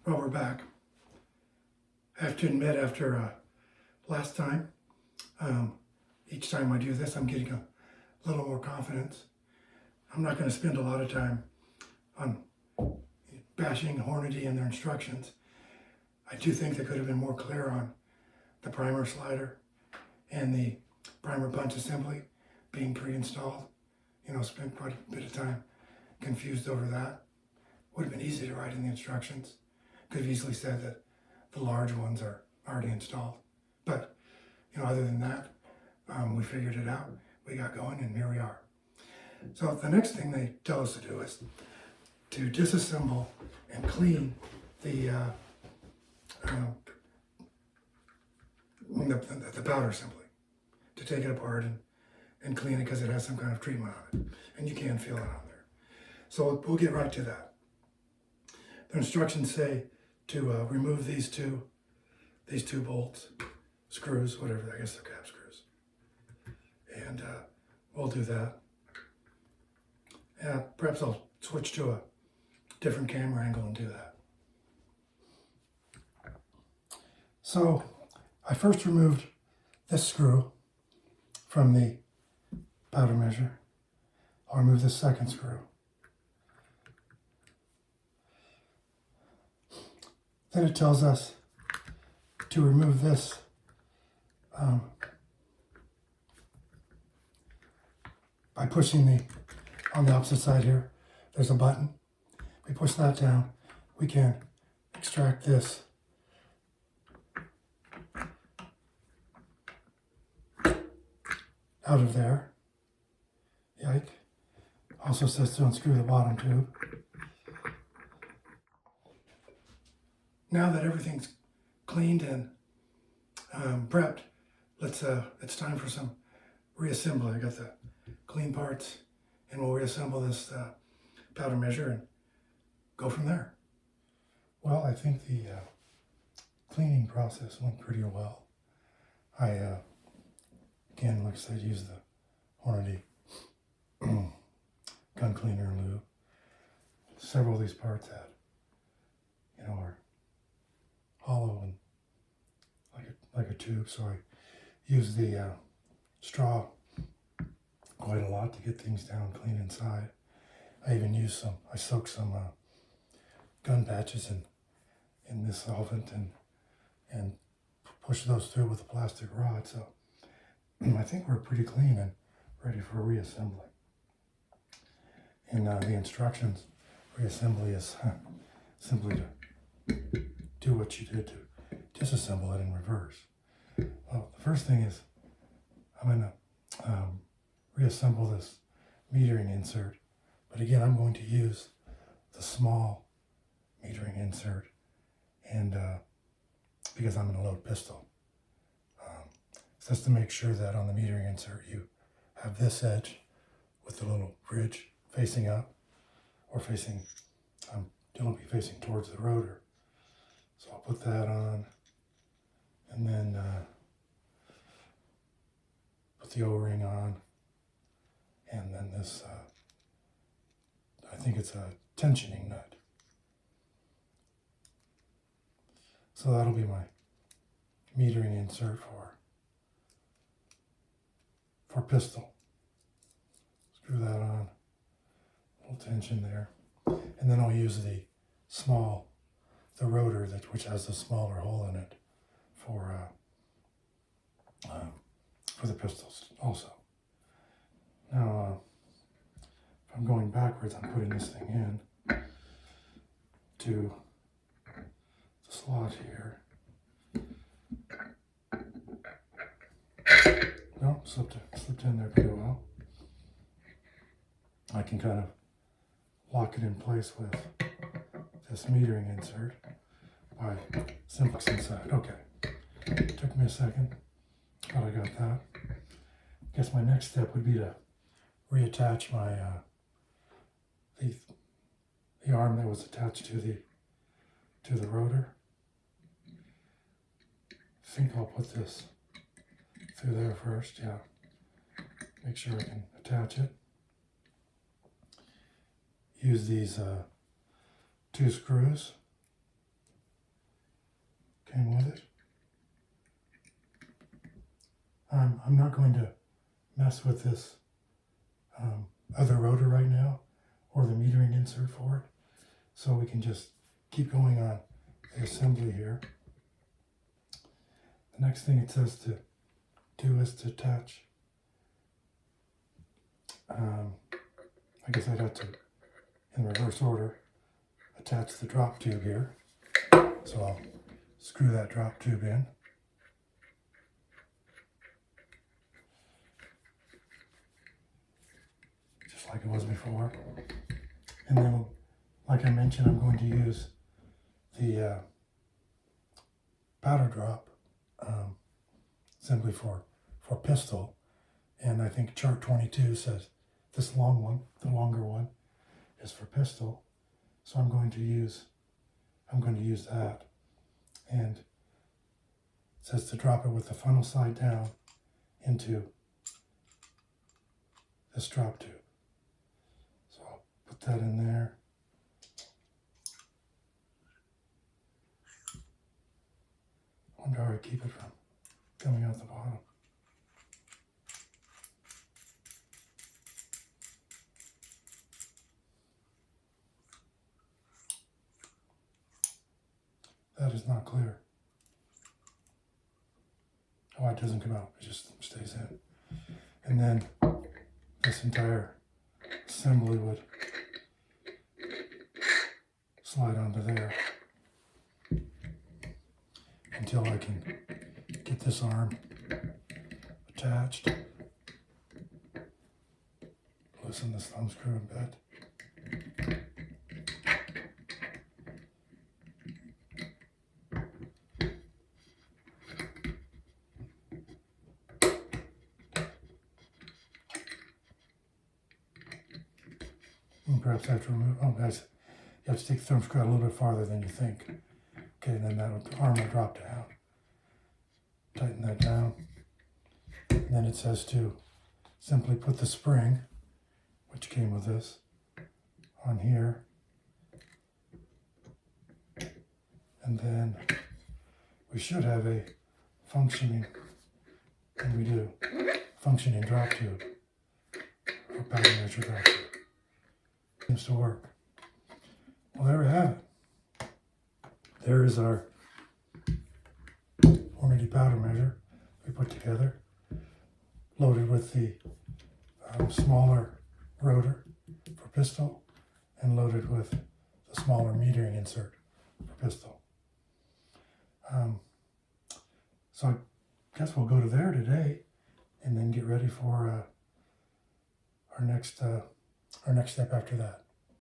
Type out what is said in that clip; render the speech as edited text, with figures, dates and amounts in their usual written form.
Well, we're back. I have to admit, after last time, um, each time I do this, I'm getting a little more confidence. I'm not going to spend a lot of time on bashing Hornady and their instructions. I do think they could have been more clear on the primer slider and the primer punch assembly being pre-installed. Spent quite a bit of time confused over that. Would have been easy to write in the instructions. Could have easily said that the large ones are already installed. But, other than that, we figured it out. We got going, and here we are. So the next thing they tell us to do is to disassemble and clean the powder assembly. To take it apart and clean it because it has some kind of treatment on it. And you can feel it on there. So we'll get right to that. The instructions say to remove these two bolts, screws, whatever, I guess they're cap screws. And we'll do that. Perhaps I'll switch to a different camera angle and do that. So I first removed this screw from the powder measure. I'll remove this second screw. Then it tells us to remove this by pushing on the opposite side here, there's a button. We push that down, we can extract this out of there. Yike. Also says to unscrew the bottom tube. Now that everything's cleaned and prepped, it's time for some reassembly. I got the clean parts, and we'll reassemble this powder measure and go from there. Well, I think the cleaning process went pretty well. I, again, like I said, used the Hornady gun cleaner and lube. Several of these parts are hollow and like a tube, so I use the straw quite a lot to get things down clean inside. I even I soaked some gun patches in this solvent and pushed those through with a plastic rod. So I think we're pretty clean and ready for reassembly. And the instructions, reassembly is simply to do what you did to disassemble it in reverse. Well, the first thing is I'm going to reassemble this metering insert, but again I'm going to use the small metering insert, and because I'm going to load pistol. Just to make sure that on the metering insert you have this edge with the little ridge facing up, or facing, it'll be facing towards the rotor. So I'll put that on, and then put the O-ring on, and then this, I think it's a tensioning nut. So that'll be my metering insert for pistol. Screw that on, a little tension there, and then I'll use the rotor which has the smaller hole in it for the pistols also. Now, if I'm going backwards, I'm putting this thing in to the slot here. No, slipped in there pretty well. I can kind of lock it in place with this metering insert by simplex inside. Okay, took me a second, but I got that. I guess my next step would be to reattach my the arm that was attached to the rotor. I think I'll put this through there first. Yeah, make sure I can attach it. Use these 2 screws came with it. I'm not going to mess with this other rotor right now, or the metering insert for it, so we can just keep going on the assembly here. The next thing it says to do is to attach, I guess I'd have to, in reverse order, attach the drop tube here. So I'll screw that drop tube in. Just like it was before. And then, like I mentioned, I'm going to use the powder drop simply for pistol. And I think chart 22 says this long one, the longer one, is for pistol. So I'm going to use that. And it says to drop it with the funnel side down into this drop tube. So I'll put that in there. I wonder how I keep it from coming out the bottom. That is not clear. Oh, it doesn't come out, it just stays in. And then this entire assembly would slide onto there until I can get this arm attached. Loosen this thumb screw a bit. And perhaps I have to remove, oh guys, you have to take the thumb screw out a little bit farther than you think. Okay, and then the arm will drop down. Tighten that down. And then it says to simply put the spring, which came with this, on here. And then we should have a functioning, and we do, functioning drop tube, or powder measure drop tube. Seems to work. Well, there we have it. There is our Hornady powder measure we put together, loaded with the smaller rotor for pistol, and loaded with the smaller metering insert for pistol. So I guess we'll go to there today, and then get ready for our next step after that.